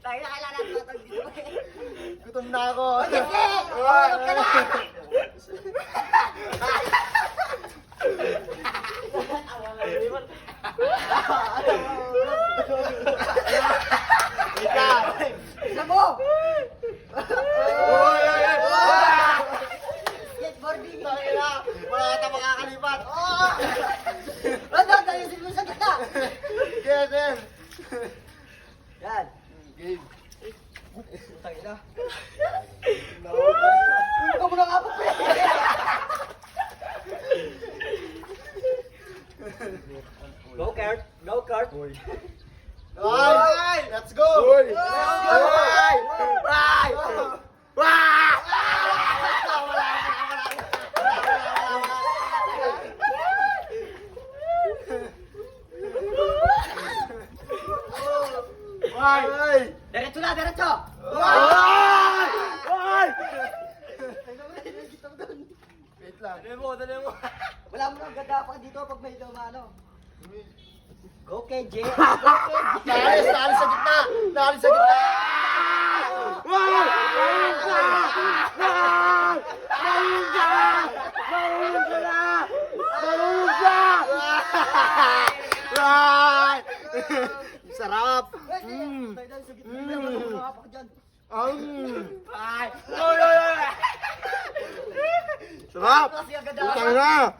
Tayo na kailangan natin matag dito. Gutom na ako. Tulog ka na! Isa mo! Skateboarding! Tangina! Wala ata makakalipat. Ano? Tayusin mo sa gitna! Yes. Yan! Game. Tangina! No. Ikaw mo nakapag Go, Kurt! Go, Kurt! Ay! Let's go! Let's go! Ay! Diretso na, diretso! Wait lang. Dali mo. Wala mo nang gagapan dito pag may dumano. Go, KJ! Naalis sa gitna! Naalis sa gitna! Sarap! Tayo sa gitna. Wala mo nakapak dyan. Sarap! Kasi agad Utang na!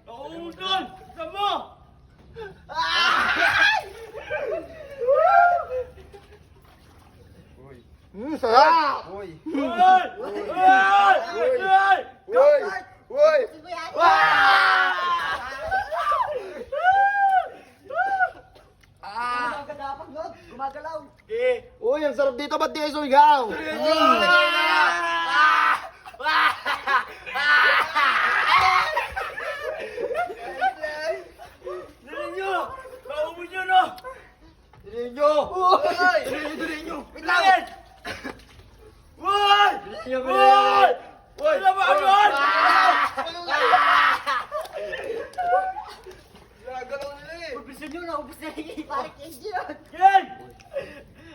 Nauudon! Saan mo? Sarap! Hoy! Uy! Sino yan? Ano ang gagapak nun? Gumagalaw. Uy, ang sarap dito. Ba't di kayo sumigaw? Dali nyo! Paubo nyo, no? Dili nyo! Dali nyo! Wait lang! Woy! Woy! Wala ba agad? Nagalaw nila eh! Ubusin nyo na, ubus na yung parang KJ yun. Yan!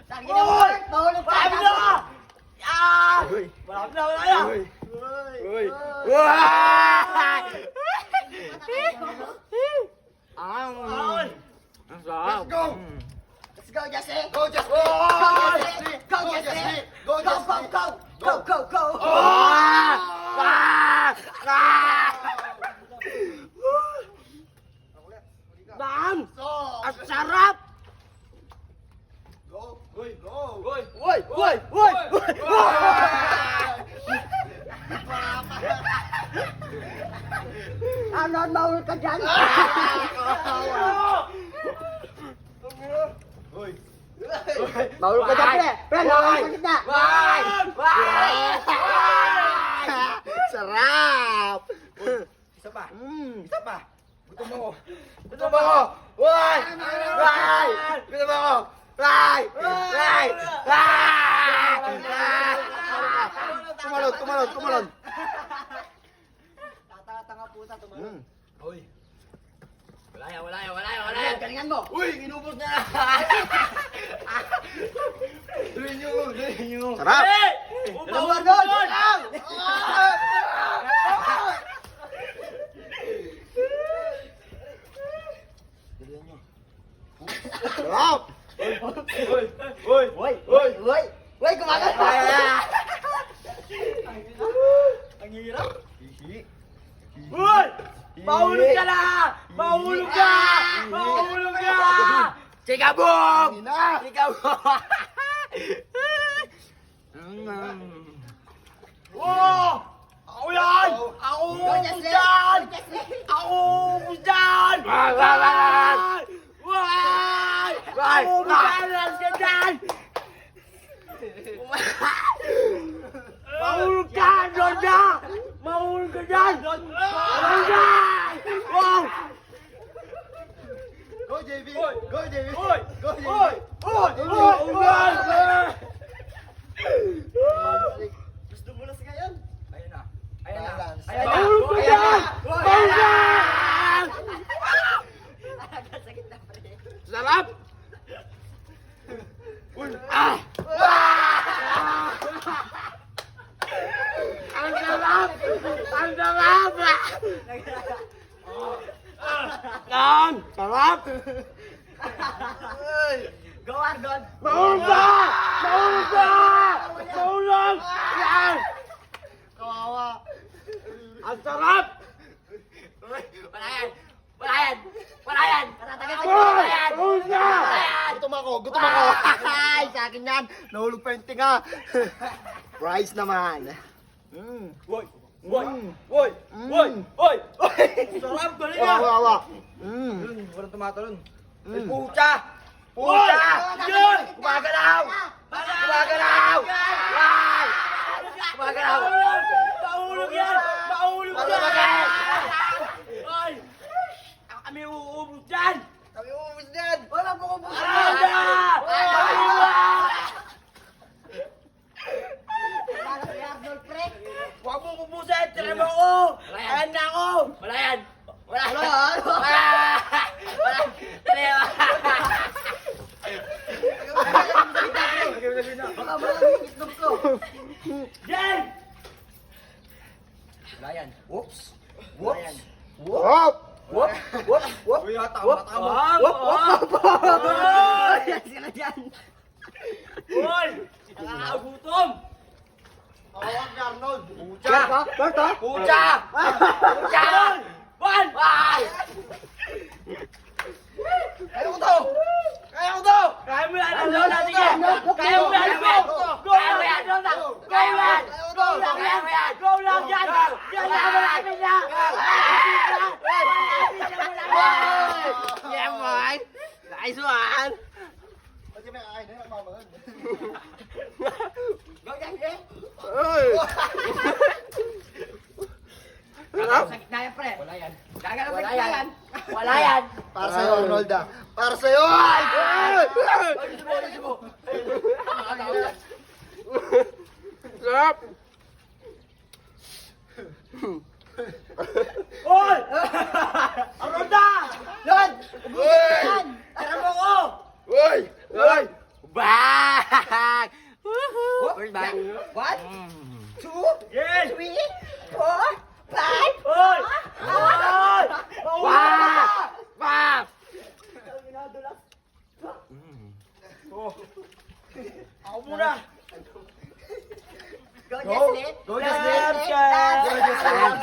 Tangin na mo, Kurt. Mahulog ka. Marami na ka! Ah! Uy! Marami na, wala na! Uy! Ay! Ang sarap! Let's go! Let's go, Jesse! Go, Jesse! Go, Jesse! Go, Jesse! Go, Go, go, go! Go, go, go! Bam! So, Ang sarap! go! Uy! Go! Uy! Uy! Uy! Uy! Ano, mahulog ka dyan? Uy! Mahulog ka dyan, pre! Pre, mahulog ka gitna! Sarap! Isa pa! Mm. Isa pa! Gutom ako! Gutom ako! Uy! Uy! Gutom ako! Uy! Uy! Tumalon! Tatanga puta, tumalon. Uy! Wala yan! Ayan, galingan mo! Uy! Inubos na! Dali nyo! Sarap! Hey! Dalawa doon! Sarap! Uy! Uy, gumagalaw! Ang hirap! Uy! Mahulog ka na! Mahulog ka! Mahulog ka! Chikabog! Hindi na! Chikabog! Oh! Ako yan! Ako Go, Jesse! dyan! Go, Jesse! Ako dyan! Why? Ako dyan! Lang ka dyan! Mahulog ka! Ronda! Mahulog ka dyan! Ronda! Wow! Go, JB! Uy! Go, JB! Uy! Go, JB! Uy! Uy! Gusto mo na sa ngayon? Ayan na. Ayan na. Balance. Ayan na. Mahulog ka Ayan dyan! na. Mahulog! sarap! Ah! Ang sarap! Ang sarap! Ang sarap! Go, Arnold! Mahulog ka! Mahulog ka! Mahulog! Yan! Kawawa. Ang sarap! Wala yan! Wala yan! Wala yan! Natatagal sa Hoy! wala yan! Mahulog ka! Wala yan! Gutom ako, gutom ako. Ay, sa akin yan. Nahulog pa yung tinga. Price naman. Woy! Woy! Woy! Woy! Woy! Sarap! Galing Kawawa, ah! kawawa. Walang tumatalon. Ay, pucha! Pucha! Hoy! Yun! Gumagalaw! Gumagalaw! Ay! Gumagalaw! Mahulog yan! Mahulog yan! Ay! Kami uubos dyan! Kami umus dyan. Wala po ko busa! Wala si Arnold, pre! Huwag mo pupusin! Tira mo ako! Ayan na ako! Wala yan! Wala! Wala! Wala! Tira mo! Baka wala yung itlog ko! Yan! Wala yan! Whoops. Wala yan! Whoop. Whoop! Whoop! Whoop! Uy, Whoop! Whoop! Whoop! Yan sila dyan! Hoy! Nakakagutom! Hawak ni Arnold. Pucha! Pucha! Pucha! One! Ay! Kaya ko to. Kaya ko to. Kaya mo yan! Ano natin yan? Kaya mo yan! Go! Go lang yan! Kaya mo yan! Go lang yan! Go lang yan! Yan lang! Malapit na! Malapit na! Malapit na! Yeah, boy! Nice one! Ba't yung may kakain na yung mamahal? Go, yan, yan! Sarap! Sakit na yan, pre! Wala yan! Gagal Wala sakit na yan. yan! Wala yan! Para sa'yo, Arnold ah. Para sa'yo. Ay! Sarap! Hoy! Aronda! Yan! Uy! Yan! Tara mo ko! Uy! Uy! Bang! Woohoo! First bang! One, two, Yes! 3, 4, 5! Hoy! Hoy! Wah! Wah! Ako muna! Go, Jessie! Go, Jessie!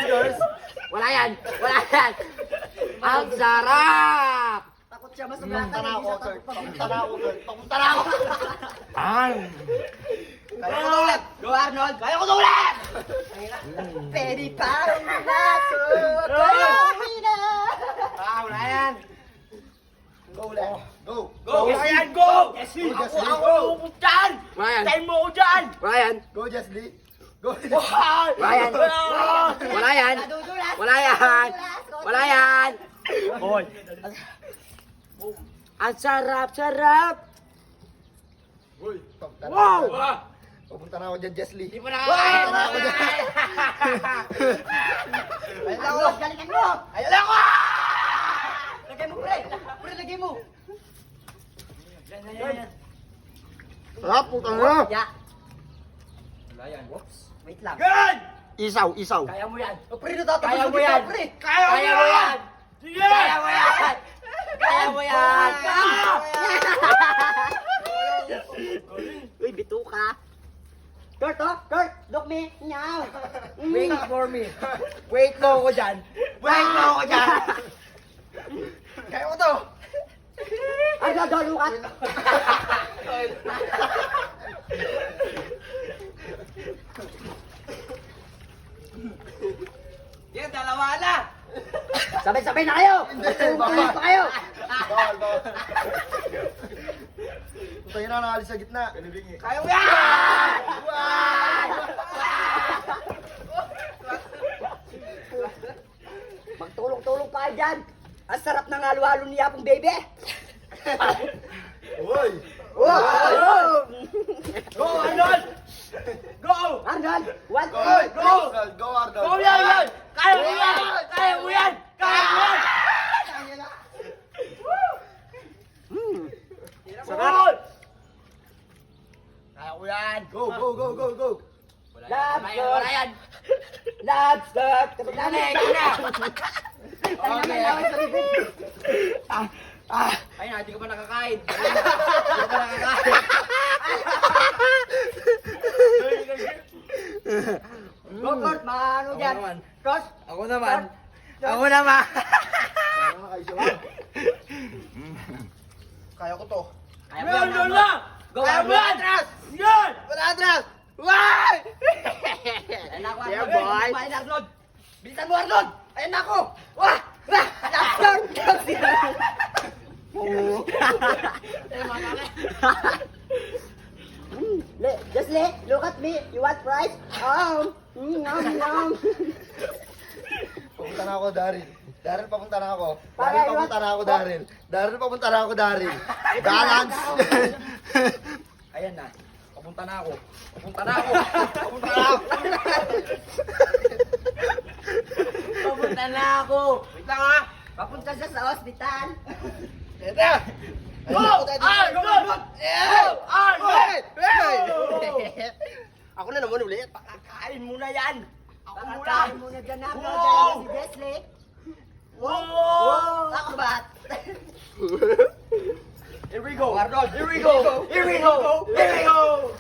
Girls! Wala yan! Wala yan! Ang sarap! Takot siya Papunta masugatan. na ako, sir. Papunta na ako, girl. Papunta na ako. Ang! Kaya ko to ulit. Go, Arnold! Kaya ko to ulit. Pwede parang naso! Wala yan! Go ulit. Go. Go! Wala yan! Go! Jessie. Ako umupot dyan! Wala yan. Tayo mo ko dyan! Wala yan. Go, Jessie. Go. Wala yan. Wala yan. Nadudulas! Wala yan. Wala yan. Hoy! Ang sarap-sarap. Uy, papunta na Wow! ako dyan. Papunta na ako dyan, Jessie. Di mo nakakain! Papunta na ako dyan. Ayun lang, Arnold! Galingan mo! Ayun lang ako! Lagay mo, pre! Pre, lagay mo! Sarap, putang na. Ya! Wala yan. Whoops! Wait lang. Good! Isaw, isaw. Kaya mo yan! Oh, pre, natatapos Kaya mo dito, yan! pre! Kaya mo yan! Sige! Kaya mo yan! Kaya mo yan! Uy, bito ka. Kurt, oh! Kurt! Look me! Nyaw! Wait for me! Wait mo ako dyan! Wait mo ako dyan! Kaya ko to. Ay, gagalo ka! Yan, dalawa na! Sabay-sabay na kayo! Tuloy pa kayo! Bawal, bawal. Putang ina, nakalis sa gitna. Kaya mo yan! Magtulong-tulong pa kayo dyan! Ang sarap ng halo-halo ni Yapong baby! Uy! Go, Arnold! Go! Arnold! One, Go! two, Go! Arnold! Go, Arnold! Go yan! Yan! Kaya mo yan! Kaya mo yan! Kaya mo yan! Go, go, go, go, go. Wala yan. Labs, labs. Kapag Dali, ikaw na. Okay. Ayun na, hindi ka pa nakakain. Hindi ka pa nakakain. Go, Kurt. Maano dyan. naman. Cross. Ako naman. Ako naman. Kaya ko to. Kaya mo yan. Kaya mo yan. Yan! Wala atras! Why? Ayan ako, Yeah, Arnold. boy. Kumain na, Arnold. Bilisan mo, Arnold. Ayan na ako. Wah! Wah! Labs, Just look at me. You want fries? Yum. Papunta na ako, Daryl. Daryl, papunta na ako. Para Daryl, papunta na ako, Daryl. Daryl, papunta na ako, Daryl. Balance! Ayan na. Papunta na ako. Papunta na ako. Papunta na ako. Papunta na ako. Wait lang ha. Papunta siya sa ospital. Ito! Go! Arnold! Arnold! Ako na naman ulit. Pakakain mo na yan. Ako muna. Pakakain muna dyan na. Wow! Dahil si Wesley. Wow! Ako ba? Here we go, Arnold. Here we go. Here we go. Here we go.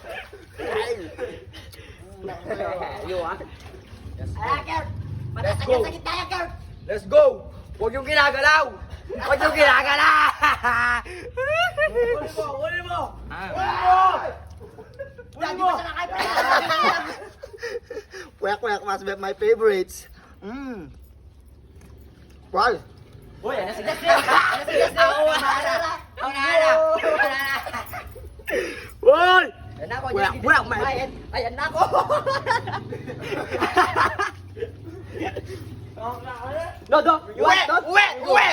Yo ah. Ayan, Kurt. Let's Matatakyan go. sa gitna yan, Kurt. Let's go. Huwag yung ginagalaw. Huwag yung ginagalaw. Huli mo. Huli mo. Dati pa siya nakay. Kuyak must be my favorites. Wal. Uy, ano si Wesley. Ano si Wesley? Ako na. Ako na. Wal! Ayan na ako. Kuyak, Diyos, kuyak, kumain. Ayan na ako. Dodo. You want those? Uwe!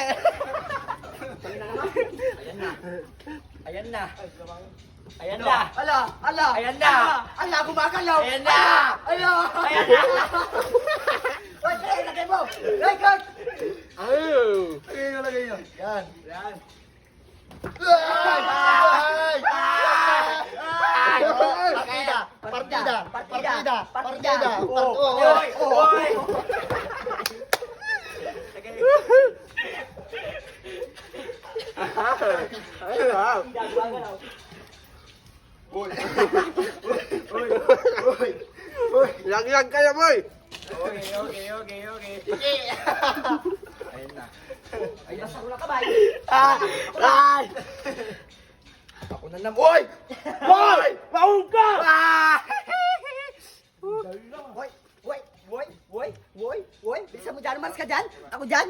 Ayan na. Ayan na. Ala. Ayan na. Ala, gumagalaw. Ayan na. Ala. Ayan na. Oy, Kurt, lagay mo. Hey, Kurt. Lagay nyo. Yan. Yan. Partida. Oy. Oy. Lag kaya boy. Okay. Ayan na. Ay, basta ko na kamay. Ay! Ako na naman. Oy! Boy! Maun ka! Woy. Bilisan mo dyan, umalis ka dyan. Ako dyan.